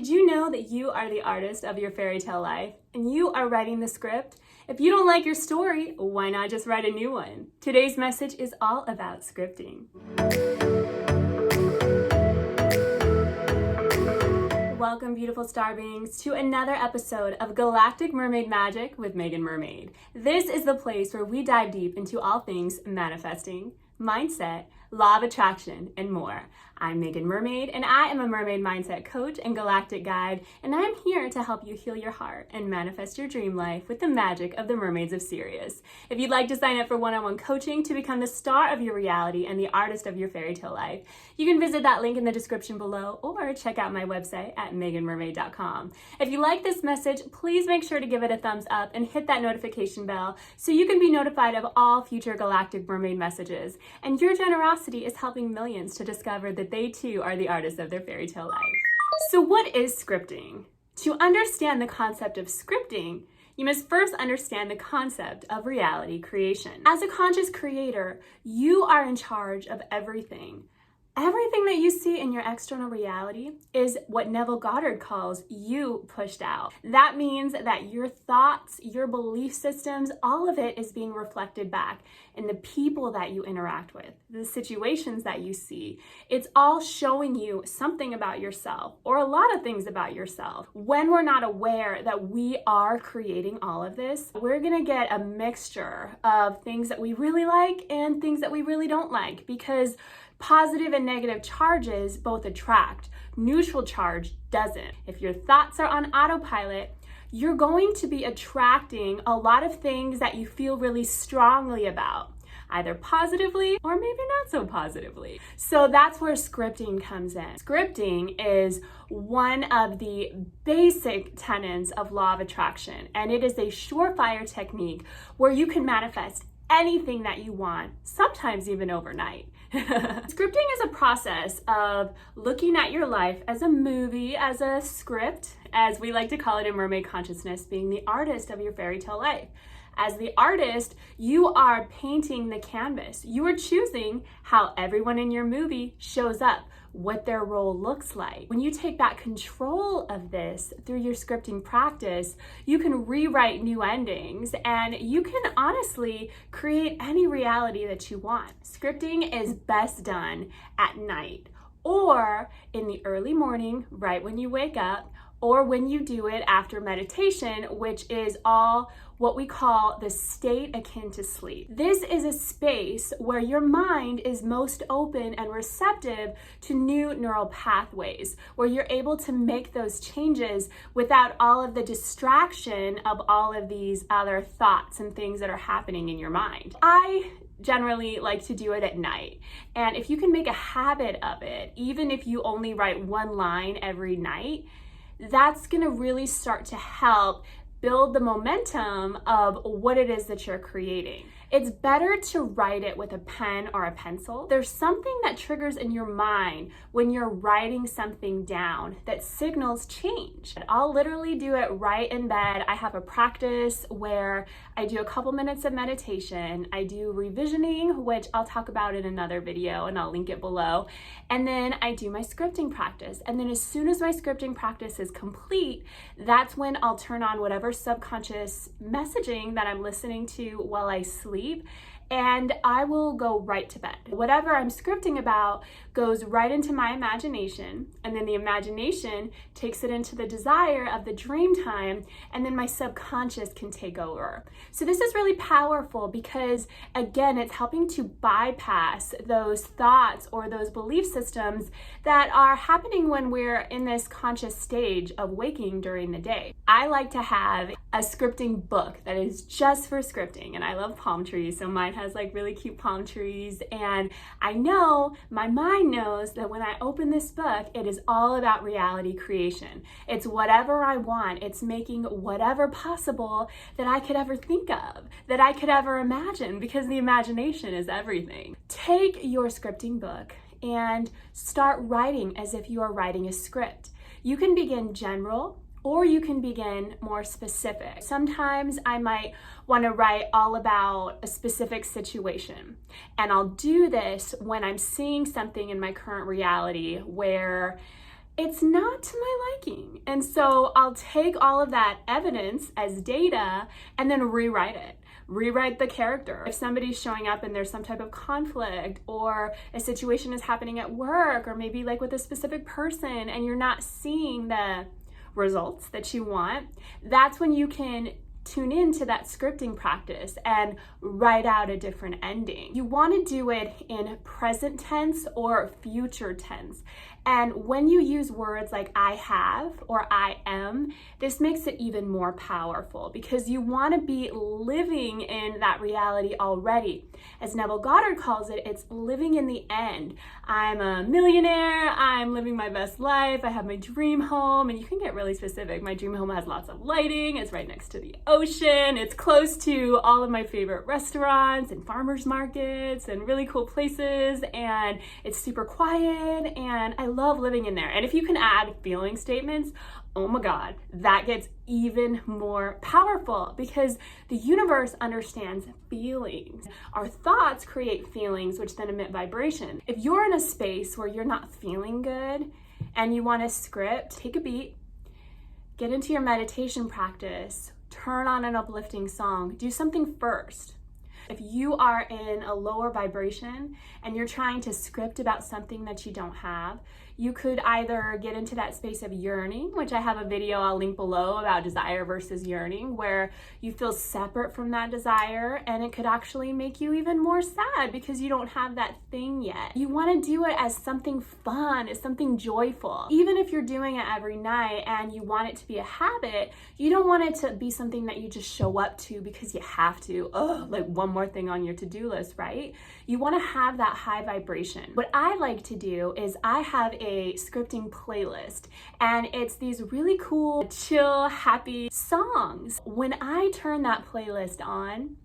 Did you know that you are the artist of your fairy tale life and you are writing the script? If you don't like your story, why not just write a new one? Today's message is all about scripting. Welcome, beautiful star beings, to another episode of Galactic Mermaid Magic with Meagan Mermaid. This is the place where we dive deep into all things manifesting, mindset, law of attraction, and more. I'm Meagan Mermaid, and I am a mermaid mindset coach and galactic guide, and I'm here to help you heal your heart and manifest your dream life with the magic of the mermaids of Sirius. If you'd like to sign up for one-on-one coaching to become the star of your reality and the artist of your fairy tale life, you can visit that link in the description below or check out my website at meaganmermaid.com. If you like this message, please make sure to give it a thumbs up and hit that notification bell so you can be notified of all future Galactic Mermaid messages. And your generosity is helping millions to discover that they too are the artists of their fairy tale life. So what is scripting? To understand the concept of scripting, you must first understand the concept of reality creation. As a conscious creator, you are in charge of everything. Everything that you see in your external reality is what Neville Goddard calls you pushed out. That means that your thoughts, your belief systems, all of it is being reflected back in the people that you interact with, the situations that you see. It's all showing you something about yourself or a lot of things about yourself. When we're not aware that we are creating all of this, we're gonna get a mixture of things that we really like and things that we really don't like, because positive and negative charges both attract. Neutral charge doesn't. If your thoughts are on autopilot, you're going to be attracting a lot of things that you feel really strongly about, either positively or maybe not so positively. So that's where scripting comes in. Scripting is one of the basic tenets of law of attraction, and it is a surefire technique where you can manifest anything that you want, sometimes even overnight. Scripting is a process of looking at your life as a movie, as a script, as we like to call it in mermaid consciousness, being the artist of your fairy tale life. As the artist, you are painting the canvas. You are choosing how everyone in your movie shows up, what their role looks like. When you take back control of this through your scripting practice, you can rewrite new endings and you can honestly create any reality that you want. Scripting is best done at night or in the early morning, right when you wake up, or when you do it after meditation, which is all what we call the state akin to sleep. This is a space where your mind is most open and receptive to new neural pathways, where you're able to make those changes without all of the distraction of all of these other thoughts and things that are happening in your mind. I generally like to do it at night. And if you can make a habit of it, even if you only write one line every night, that's gonna really start to help build the momentum of what it is that you're creating. It's better to write it with a pen or a pencil. There's something that triggers in your mind when you're writing something down that signals change. I'll literally do it right in bed. I have a practice where I do a couple minutes of meditation. I do revisioning, which I'll talk about in another video and I'll link it below. And then I do my scripting practice. And then as soon as my scripting practice is complete, that's when I'll turn on whatever subconscious messaging that I'm listening to while I sleep, and I will go right to bed. Whatever I'm scripting about goes right into my imagination, and then the imagination takes it into the desire of the dream time, and then my subconscious can take over. So this is really powerful because, again, it's helping to bypass those thoughts or those belief systems that are happening when we're in this conscious stage of waking during the day. I like to have a scripting book that is just for scripting, and I love palm trees, so mine has like really cute palm trees, and I know my mind knows that when I open this book, it is all about reality creation. It's whatever I want. It's making whatever possible that I could ever think of, that I could ever imagine, because the imagination is everything. Take your scripting book and start writing as if you are writing a script. You can begin general, or you can begin more specific. Sometimes I might want to write all about a specific situation, and I'll do this when I'm seeing something in my current reality where it's not to my liking. And so I'll take all of that evidence as data and then rewrite it. Rewrite the character. If somebody's showing up and there's some type of conflict, or a situation is happening at work, or maybe like with a specific person, and you're not seeing the results that you want, that's when you can tune into that scripting practice and write out a different ending. You want to do it in present tense or future tense. And when you use words like I have or I am, this makes it even more powerful because you want to be living in that reality already. As Neville Goddard calls it, it's living in the end. I'm a millionaire, I'm living my best life, I have my dream home, and you can get really specific. My dream home has lots of lighting, it's right next to the ocean, it's close to all of my favorite restaurants and farmers markets and really cool places, and it's super quiet, and I love living in there. And if you can add feeling statements, oh my God, that gets even more powerful because the universe understands feelings. Our thoughts create feelings, which then emit vibration. If you're in a space where you're not feeling good and you want to script, take a beat, get into your meditation practice, turn on an uplifting song, do something first. If you are in a lower vibration and you're trying to script about something that you don't have, you could either get into that space of yearning, which I have a video I'll link below about desire versus yearning, where you feel separate from that desire and it could actually make you even more sad because you don't have that thing yet. You want to do it as something fun, as something joyful. Even if you're doing it every night and you want it to be a habit, you don't want it to be something that you just show up to because you have to. Like one more thing on your to-do list, right? You want to have that high vibration. What I like to do is I have a scripting playlist, and it's these really cool, chill, happy songs. When I turn that playlist on,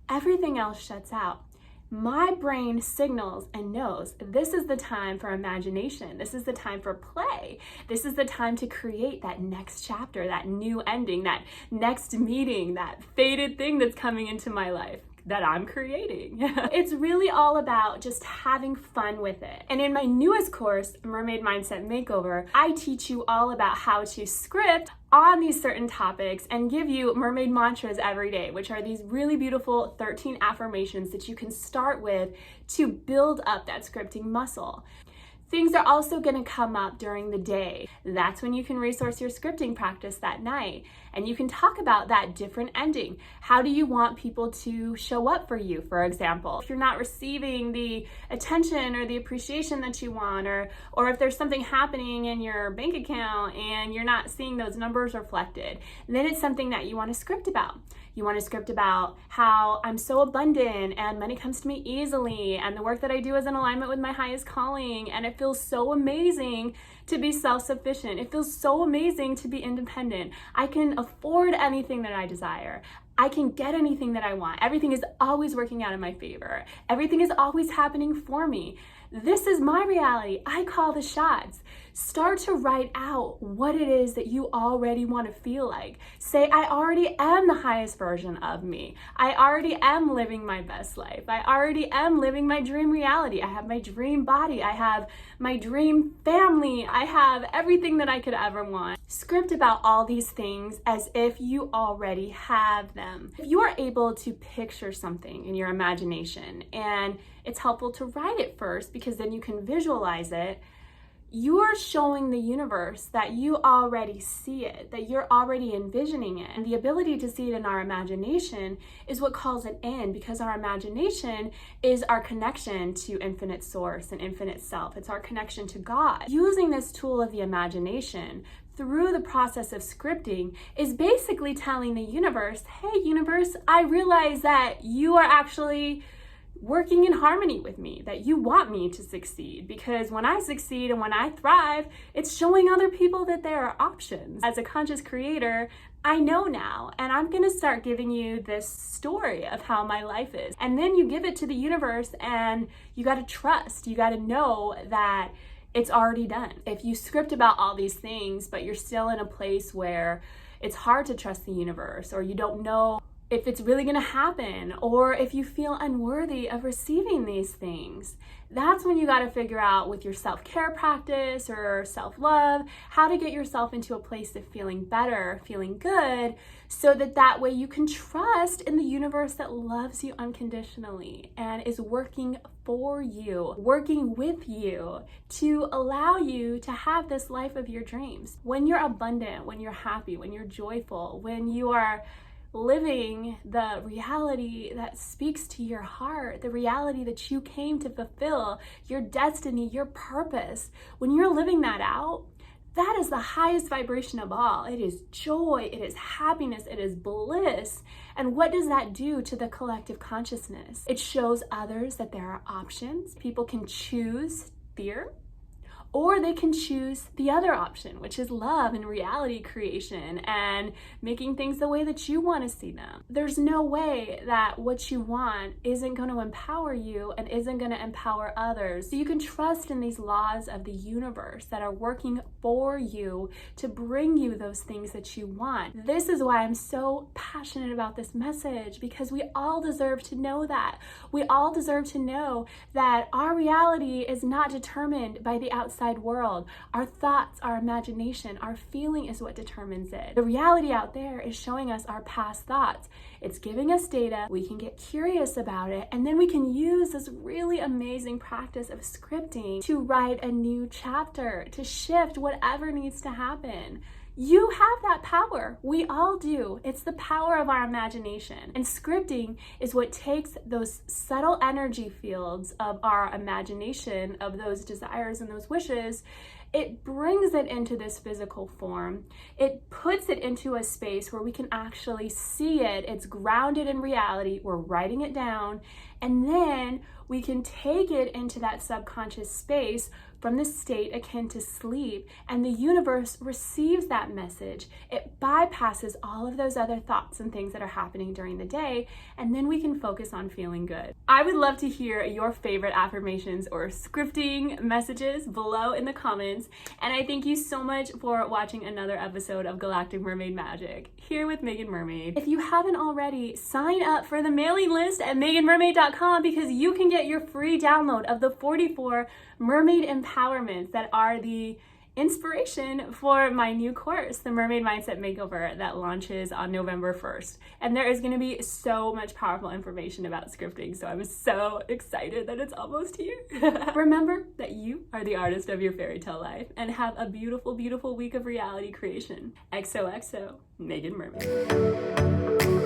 everything else shuts out. My brain signals and knows this is the time for imagination. This is the time for play. This is the time to create that next chapter, that new ending, that next meeting, that fated thing that's coming into my life that I'm creating. It's really all about just having fun with it. And in my newest course, Mermaid Mindset Makeover, I teach you all about how to script on these certain topics and give you mermaid mantras every day, which are these really beautiful 13 affirmations that you can start with to build up that scripting muscle. Things are also going to come up during the day. That's when you can resource your scripting practice that night. And you can talk about that different ending. How do you want people to show up for you, for example? If you're not receiving the attention or the appreciation that you want, or if there's something happening in your bank account and you're not seeing those numbers reflected, then it's something that you want to script about. You want to script about how I'm so abundant and money comes to me easily and the work that I do is in alignment with my highest calling, and it feels so amazing to be self-sufficient. It feels so amazing to be independent. I can afford anything that I desire. I can get anything that I want. Everything is always working out in my favor. Everything is always happening for me. This is my reality. I call the shots. Start to write out what it is that you already want to feel like. Say, I already am the highest version of me. I already am living my best life. I already am living my dream reality. I have my dream body. I have my dream family. I have everything that I could ever want. Script about all these things as if you already have them. If you are able to picture something in your imagination, and it's helpful to write it first because then you can visualize it, you're showing the universe that you already see it, that you're already envisioning it. And the ability to see it in our imagination is what calls it in, because our imagination is our connection to infinite source and infinite self. It's our connection to God. Using this tool of the imagination through the process of scripting is basically telling the universe, hey universe, I realize that you are actually working in harmony with me, that you want me to succeed, because when I succeed and when I thrive, it's showing other people that there are options. As a conscious creator, I know now, and I'm gonna start giving you this story of how my life is. And then you give it to the universe, and you gotta trust, you gotta know that it's already done. If you script about all these things, but you're still in a place where it's hard to trust the universe, or you don't know if it's really going to happen, or if you feel unworthy of receiving these things. That's when you got to figure out with your self-care practice or self-love how to get yourself into a place of feeling better, feeling good, so that way you can trust in the universe that loves you unconditionally and is working for you, working with you to allow you to have this life of your dreams. When you're abundant, when you're happy, when you're joyful, when you are living the reality that speaks to your heart, the reality that you came to fulfill, your destiny, your purpose, when you're living that out, that is the highest vibration of all. It is joy, it is happiness, it is bliss. And what does that do to the collective consciousness? It shows others that there are options. People can choose fear, or they can choose the other option, which is love and reality creation and making things the way that you want to see them. There's no way that what you want isn't going to empower you and isn't going to empower others. So you can trust in these laws of the universe that are working for you to bring you those things that you want. This is why I'm so passionate about this message, because we all deserve to know that. We all deserve to know that our reality is not determined by the outside world. Our thoughts, our imagination, our feeling is what determines it. The reality out there is showing us our past thoughts. It's giving us data. We can get curious about it, and then we can use this really amazing practice of scripting to write a new chapter, to shift whatever needs to happen. You have that power. We all do. It's the power of our imagination. And scripting is what takes those subtle energy fields of our imagination, of those desires and those wishes, it brings it into this physical form. It puts it into a space where we can actually see it. It's grounded in reality. We're writing it down. And then we can take it into that subconscious space from the state akin to sleep, and the universe receives that message. It bypasses all of those other thoughts and things that are happening during the day, and then we can focus on feeling good. I would love to hear your favorite affirmations or scripting messages below in the comments, and I thank you so much for watching another episode of Galactic Mermaid Magic here with Meagan Mermaid. If you haven't already, sign up for the mailing list at meaganmermaid.com, because you can get your free download of the 44 mermaid empowerments that are the inspiration for my new course, the Mermaid Mindset Makeover, that launches on November 1st. And there is going to be so much powerful information about scripting, so I'm so excited that it's almost here. Remember that you are the artist of your fairy tale life, and have a beautiful, beautiful week of reality creation. XOXO, Meagan Mermaid.